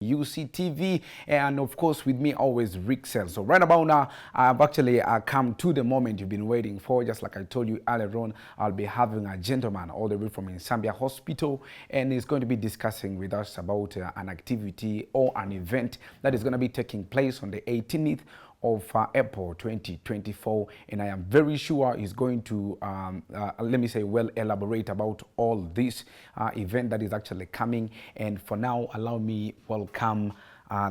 UCTV, and of course with me always Rick Sell. So right about now I've actually come to the moment you've been waiting for. Just like I told you earlier on, I'll be having a gentleman all the way from Nsambya Hospital, and he's going to be discussing with us about an activity or an event that is going to be taking place on the 18th of April 2024, and I am very sure he's going to let me say well elaborate about all this event that is actually coming. And for now, allow me welcome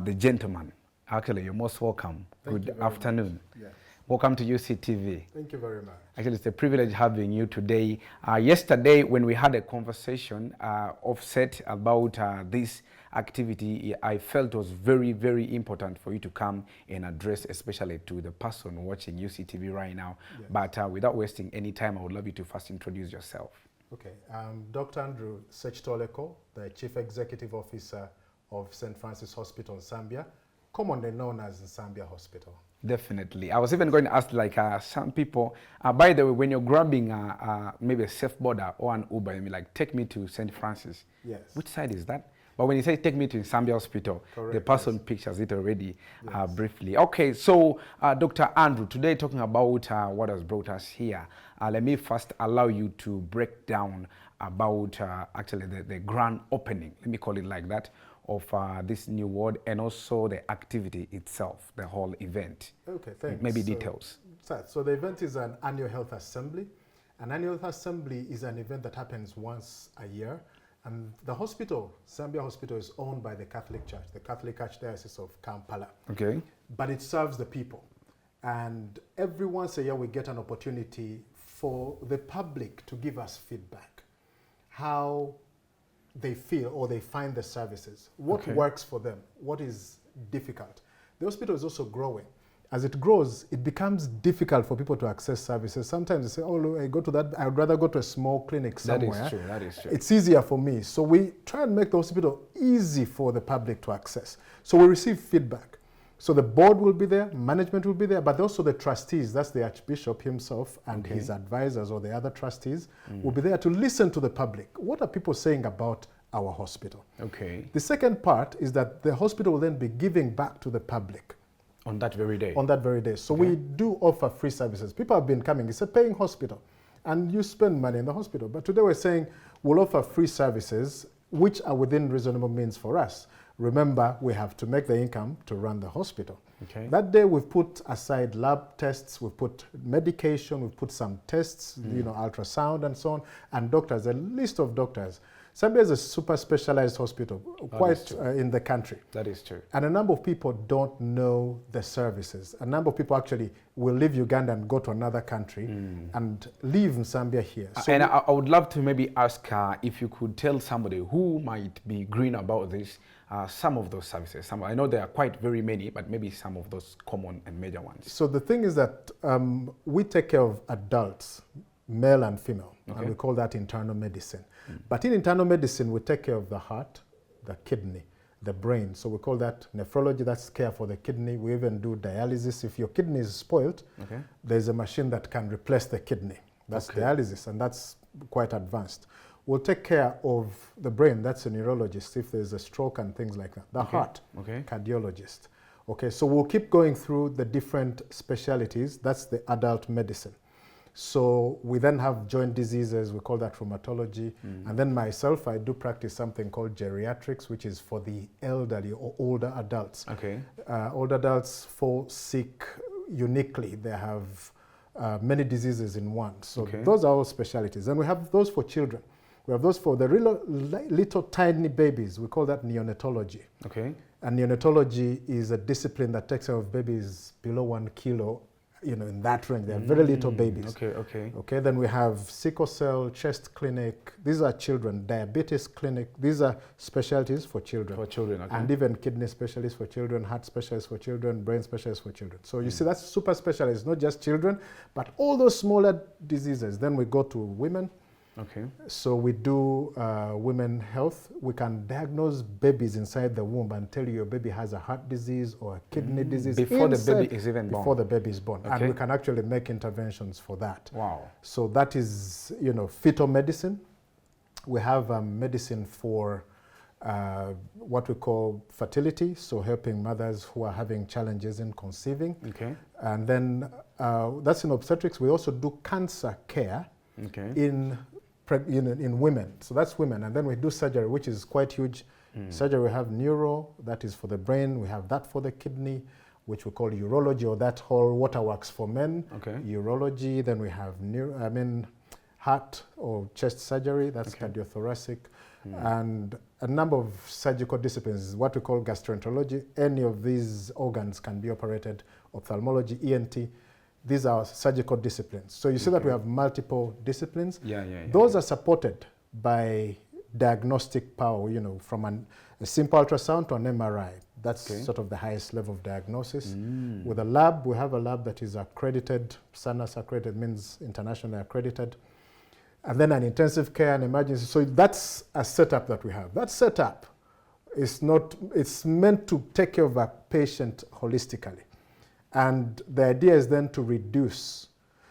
the gentleman. Actually, you're most welcome. Good afternoon. Yes. Welcome to UCTV. Thank you very much. Actually, it's a privilege having you today. Yesterday, when we had a conversation offset about this activity, I felt it was very, very important for you to come and address, especially to the person watching UCTV right now. Yes. But without wasting any time, I would love you to first introduce yourself. Okay, I'm Dr. Andrew Ssekitooleko, the Chief Executive Officer of St. Francis Hospital Nsambya, commonly known as Nsambya Hospital. Definitely. I was even going to ask, like, some people, by the way, when you're grabbing maybe a surfboarder or an Uber, you mean, like, take me to St. Francis. Yes. Which side is that? But when you say take me to Nsambya Hospital, correct, the person pictures it already briefly. Okay, so Dr. Andrew, today talking about what has brought us here. Let me first allow you to break down about actually the grand opening, let me call it like that, of this new ward, and also the activity itself, the whole event. Okay, thanks. Maybe details. So the event is an annual health assembly. An annual health assembly is an event that happens once a year. And the hospital, Nsambya Hospital, is owned by the Catholic Church, the Catholic Archdiocese of Kampala. Okay. But it serves the people. And every once a year, we get an opportunity for the public to give us feedback, how they feel or they find the services, what works for them, what is difficult. The hospital is also growing. As it grows, it becomes difficult for people to access services. Sometimes they say, oh, look, I go to that, I'd rather go to a small clinic somewhere. That is true, that is true. It's easier for me. So we try and make the hospital easy for the public to access. So we receive feedback. So the board will be there, management will be there, but also the trustees, that's the Archbishop himself and his advisors or the other trustees will be there to listen to the public. What are people saying about our hospital? Okay. The second part is that the hospital will then be giving back to the public. On that very day? On that very day. So we do offer free services. People have been coming. It's a paying hospital. And you spend money in the hospital. But today we're saying we'll offer free services which are within reasonable means for us. Remember, we have to make the income to run the hospital. Okay. That day we've put aside lab tests, we've put medication, we've put some tests, you know, ultrasound and so on, and doctors, a list of doctors. Nsambya is a super specialized hospital, quite in the country. That is true. And a number of people don't know the services. A number of people actually will leave Uganda and go to another country and leave Nsambya here. So and I would love to maybe ask if you could tell somebody who might be green about this, some of those services. I know there are quite very many, but maybe some of those common and major ones. So the thing is that we take care of adults, male and female, and we call that internal medicine. But in internal medicine, we take care of the heart, the kidney, the brain. So we call that nephrology, that's care for the kidney. We even do dialysis. If your kidney is spoiled, there's a machine that can replace the kidney. That's dialysis, and that's quite advanced. We'll take care of the brain, that's a neurologist, if there's a stroke and things like that. The heart, cardiologist. Okay, so we'll keep going through the different specialties. That's the adult medicine. So we then have joint diseases, we call that rheumatology. And then myself, I do practice something called geriatrics, which is for the elderly or older adults. Older adults fall sick uniquely. They have many diseases in one. So those are all specialties. And we have those for children. We have those for the little tiny babies. We call that neonatology. And neonatology is a discipline that takes care of babies below 1 kilo. You know, in that range, they're very little babies. Okay, then we have sickle cell, chest clinic. These are children. Diabetes clinic. These are specialties for children. For children, And even kidney specialists for children, heart specialists for children, brain specialists for children. So you see, that's super specialized, not just children, but all those smaller diseases. Then we go to women. So we do women health. We can diagnose babies inside the womb and tell you your baby has a heart disease or a kidney disease before the baby is even born. Before the baby is born, and we can actually make interventions for that. Wow! So that is, you know, fetal medicine. We have medicine for what we call fertility, so helping mothers who are having challenges in conceiving. Okay. And then that's in obstetrics. We also do cancer care in women. So that's women. And then we do surgery, which is quite huge. Surgery, we have neuro, that is for the brain. We have that for the kidney, which we call urology, or that whole waterworks for men. Okay. Urology. Then we have heart or chest surgery, that's cardiothoracic. And a number of surgical disciplines, what we call gastroenterology. Any of these organs can be operated. Ophthalmology, ENT. These are surgical disciplines. So you see that we have multiple disciplines. Those are supported by diagnostic power, from a simple ultrasound to an MRI. That's sort of the highest level of diagnosis. With a lab, we have a lab that is accredited. SANAS accredited means internationally accredited. And then an intensive care and emergency. So that's a setup that we have. That setup is it's meant to take care of a patient holistically. And the idea is then to reduce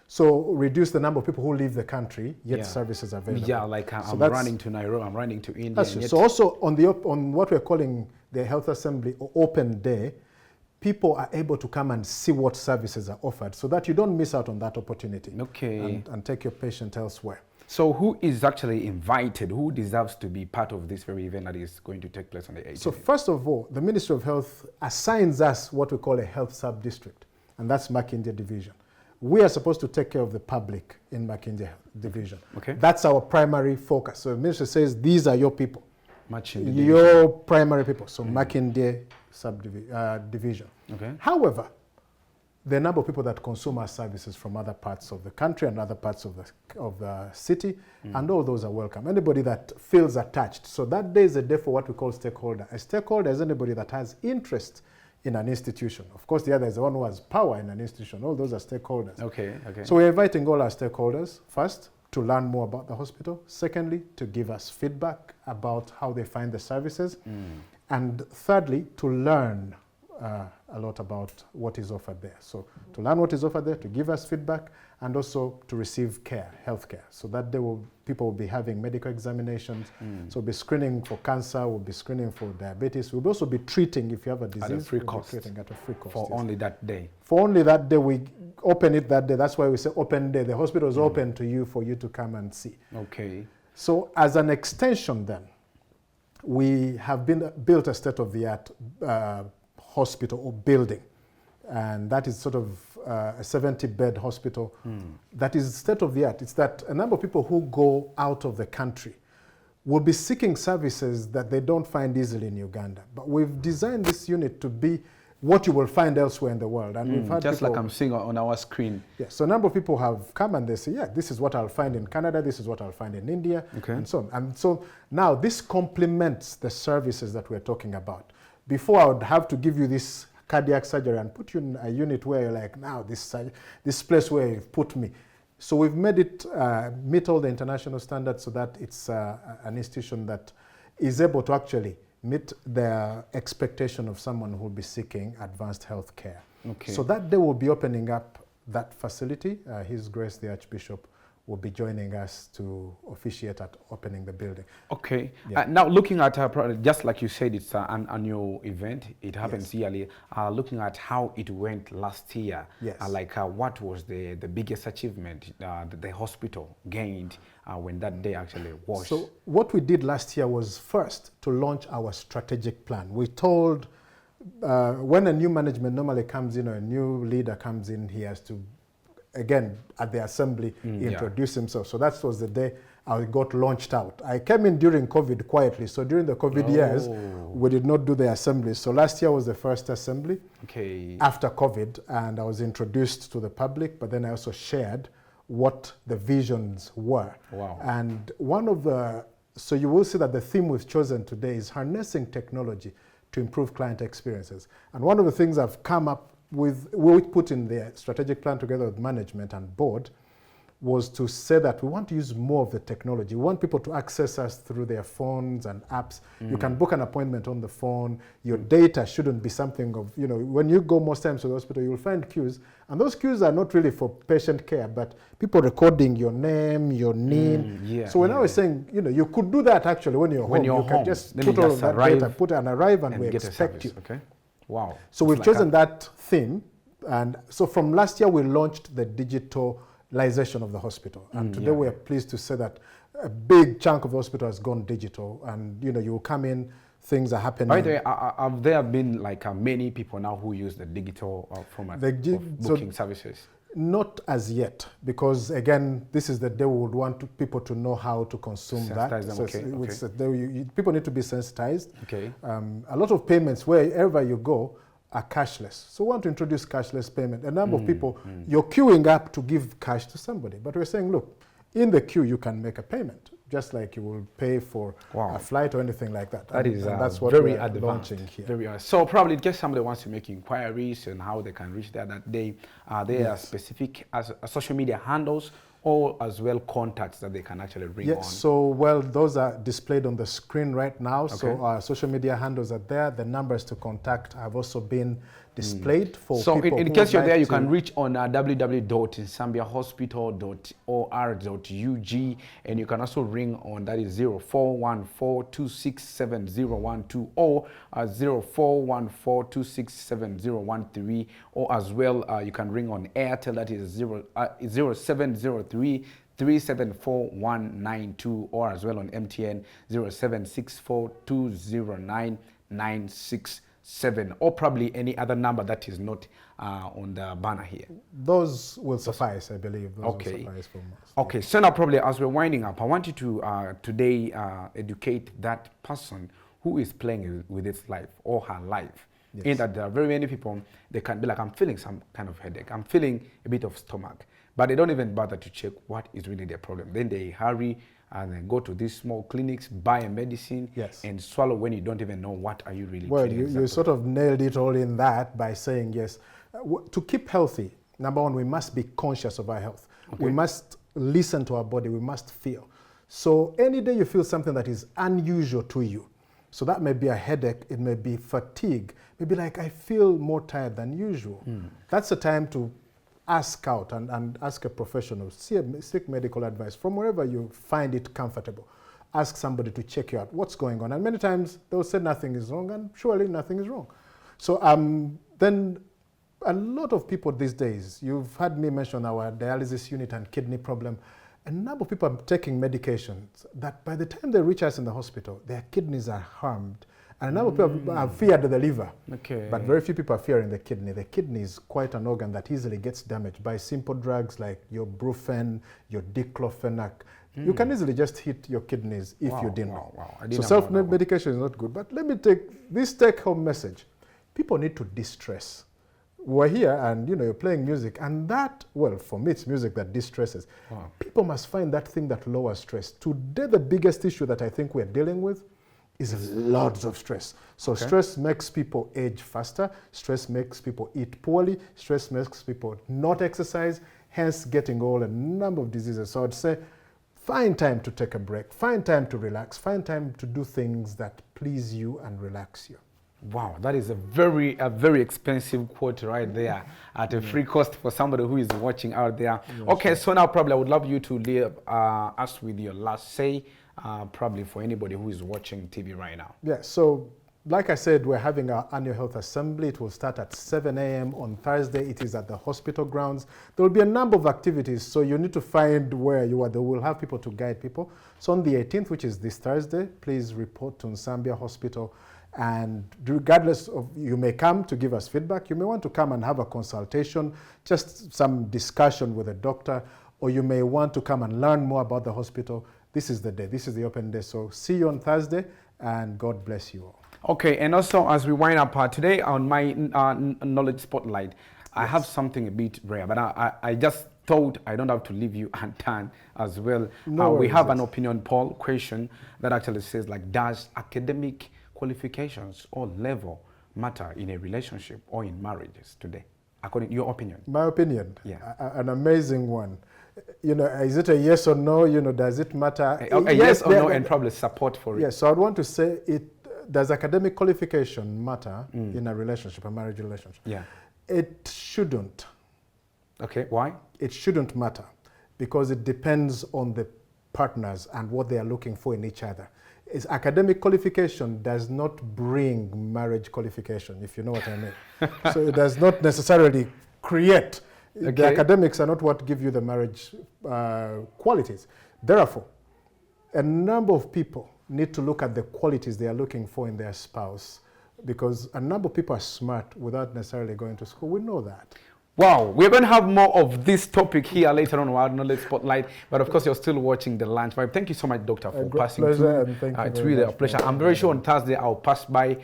the number of people who leave the country, yet services are available. Yeah, like I'm running to Nairobi, I'm running to India. So also on what we're calling the Health Assembly or Open Day, people are able to come and see what services are offered so that you don't miss out on that opportunity. And take your patient elsewhere. So who is actually invited? Who deserves to be part of this very event that is going to take place on the 18th? So first of all, the Ministry of Health assigns us what we call a health sub-district, and that's Makindye Division. We are supposed to take care of the public in Makindye Division. That's our primary focus. So the ministry says, these are your people. Your primary people. So Makindye Division. However, the number of people that consume our services from other parts of the country and other parts of the city, and all those are welcome. Anybody that feels attached. So that day is a day for what we call stakeholder. A stakeholder is anybody that has interest in an institution. Of course, the other is the one who has power in an institution. All those are stakeholders. So we're inviting all our stakeholders, first, to learn more about the hospital. Secondly, to give us feedback about how they find the services. And thirdly, to learn a lot about what is offered there. So to learn what is offered there, to give us feedback, and also to receive care, health care. So that day people will be having medical examinations. So we'll be screening for cancer, we'll be screening for diabetes. We'll also be treating if you have a disease. At a free cost. At a free cost. For only that day. For only that day, we open it that day. That's why we say open day. The hospital is open to you for you to come and see. So as an extension then, we have built a state-of-the-art hospital or building, and that is sort of a 70-bed hospital that is state-of-the-art. It's that a number of people who go out of the country will be seeking services that they don't find easily in Uganda. But we've designed this unit to be what you will find elsewhere in the world. And we've had just like I'm seeing on our screen. So a number of people have come and they say, this is what I'll find in Canada, this is what I'll find in India, and so on. And so now this complements the services that we're talking about. Before, I would have to give you this cardiac surgery and put you in a unit where you're like, now this place where you've put me. So we've made it meet all the international standards so that it's an institution that is able to actually meet the expectation of someone who will be seeking advanced health care. So that day we'll be opening up that facility. His Grace the Archbishop will be joining us to officiate at opening the building. Now looking at just like you said, it's an annual event. It happens yearly. Looking at how it went last year, what was the biggest achievement that the hospital gained when that day actually was? So what we did last year was first to launch our strategic plan. We told when a new management normally comes in or a new leader comes in, he has to again at the assembly introduce himself. So that was the day I got launched out. I came in during COVID quietly. So during the COVID years, we did not do the assembly. So last year was the first assembly after COVID, and I was introduced to the public, but then I also shared what the visions were. And one of so you will see that the theme we've chosen today is harnessing technology to improve client experiences. And one of the things I've come up with, we put in the strategic plan together with management and board, was to say that we want to use more of the technology. We want people to access us through their phones and apps. You can book an appointment on the phone. Your data shouldn't be something of, you know, when you go most times to the hospital, you'll find queues. And those queues are not really for patient care, but people recording your name, your name. So when I was saying, you know, you could do that actually when you're home. You can just put all of that data, put and arrive, and we expect you. Okay. Wow. So we've chosen that theme. And so from last year, we launched the digitalization of the hospital. And today we are pleased to say that a big chunk of the hospital has gone digital. And, you know, you will come in, things are happening. By the way, have there been like many people now who use the digital format of booking services? Not as yet, because again, this is the day we would want people to know how to consume that. People need to be sensitized. Okay. A lot of payments, wherever you go, are cashless. So we want to introduce cashless payment. A number of people, you're queuing up to give cash to somebody, but we're saying, look, in the queue, you can make a payment, just like you will pay for a flight or anything like that. That's what very we're advanced. Launching here. So probably in case somebody wants to make inquiries and how they can reach there that day, there are specific social media handles or as well contacts that they can actually ring on? So, well, those are displayed on the screen right now. Okay. So our social media handles are there. The numbers to contact have also been displayed for people. So in case you're there, you can reach on www.nsambyahospital.or.ug, and you can also ring on, that is 0414-267-012 or 0414-267-013, or as well you can ring on Airtel, that is 0703-374-192, or as well on MTN 0764-209-967, or probably any other number that is not on the banner here. Those will suffice, I believe. Those will suffice for most. Okay, so now probably as we're winding up, I want you to today educate that person who is playing with its life or her life. Yes. In that there are very many people, they can be like, I'm feeling some kind of headache, I'm feeling a bit of stomach, but they don't even bother to check what is really their problem. Then they hurry and then go to these small clinics, buy a medicine, and swallow when you don't even know what are you really treating. Well, you sort of nailed it all in that by saying, yes, to keep healthy, number one, we must be conscious of our health. Okay. We must listen to our body, we must feel. So any day you feel something that is unusual to you, so that may be a headache, it may be fatigue, maybe like I feel more tired than usual. That's the time to ask out and ask a professional, seek medical advice from wherever you find it comfortable. Ask somebody to check you out. What's going on? And many times they'll say nothing is wrong, and surely nothing is wrong. So then a lot of people these days, you've heard me mention our dialysis unit and kidney problem. A number of people are taking medications that by the time they reach us in the hospital, their kidneys are harmed. And a number of people have feared the liver, but very few people are fearing the kidney. The kidney is quite an organ that easily gets damaged by simple drugs like your brufen, your diclofenac. You can easily just hit your kidneys if you didn't know. So self-medication is not good. But let me take this take-home message. People need to de-stress. We're here and, you know, you're playing music, and that, well, for me, it's music that de-stresses. People must find that thing that lowers stress. Today, the biggest issue that I think we're dealing with is lots of stress. So stress makes people age faster, stress makes people eat poorly, stress makes people not exercise, hence getting all a number of diseases. So I'd say find time to take a break, find time to relax, find time to do things that please you and relax you. Wow, that is a very expensive quote right there at a free cost for somebody who is watching out there. Okay, so now probably I would love you to leave us with your last say, probably for anybody who is watching TV right now. Yeah, so like I said, we're having our annual health assembly. It will start at 7 a.m. on Thursday. It is at the hospital grounds. There will be a number of activities, so you need to find where you are. They will have people to guide people. So on the 18th, which is this Thursday, please report to Nsambya Hospital. And regardless of, you may come to give us feedback, you may want to come and have a consultation, just some discussion with a doctor, or you may want to come and learn more about the hospital. This is the day, this is the open day. So see you on Thursday, and God bless you all. Okay, and also as we wind up today on my knowledge spotlight, I have something a bit rare, but I just thought I don't have to leave you undone as well. We have an opinion poll question that actually says, like, does academic qualifications or level matter in a relationship or in marriages today, according to your opinion? My opinion? Yeah. An amazing one. You know, is it a yes or no? You know, does it matter? A yes or no, and probably support for it. Yes, so I'd want to say does academic qualification matter in a relationship, a marriage relationship? Yeah. It shouldn't. Okay, why? It shouldn't matter because it depends on the partners and what they are looking for in each other. Academic qualification does not bring marriage qualification, if you know what I mean. So it does not necessarily create. Okay. The academics are not what give you the marriage qualities. Therefore, a number of people need to look at the qualities they are looking for in their spouse, because a number of people are smart without necessarily going to school. We know that. Wow, we're going to have more of this topic here later on our Knowledge Spotlight, but of course you're still watching the Lunch Vibe. Thank you so much, Doctor, for passing through. It's really a pleasure. I'm very sure on Thursday I'll pass by,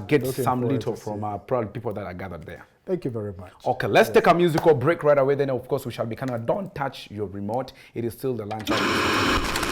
get some little from proud people that are gathered there. Thank you very much. Okay, let's take a musical break right away. Then, of course, we shall be kind of, don't touch your remote. It is still the Lunch Vibe.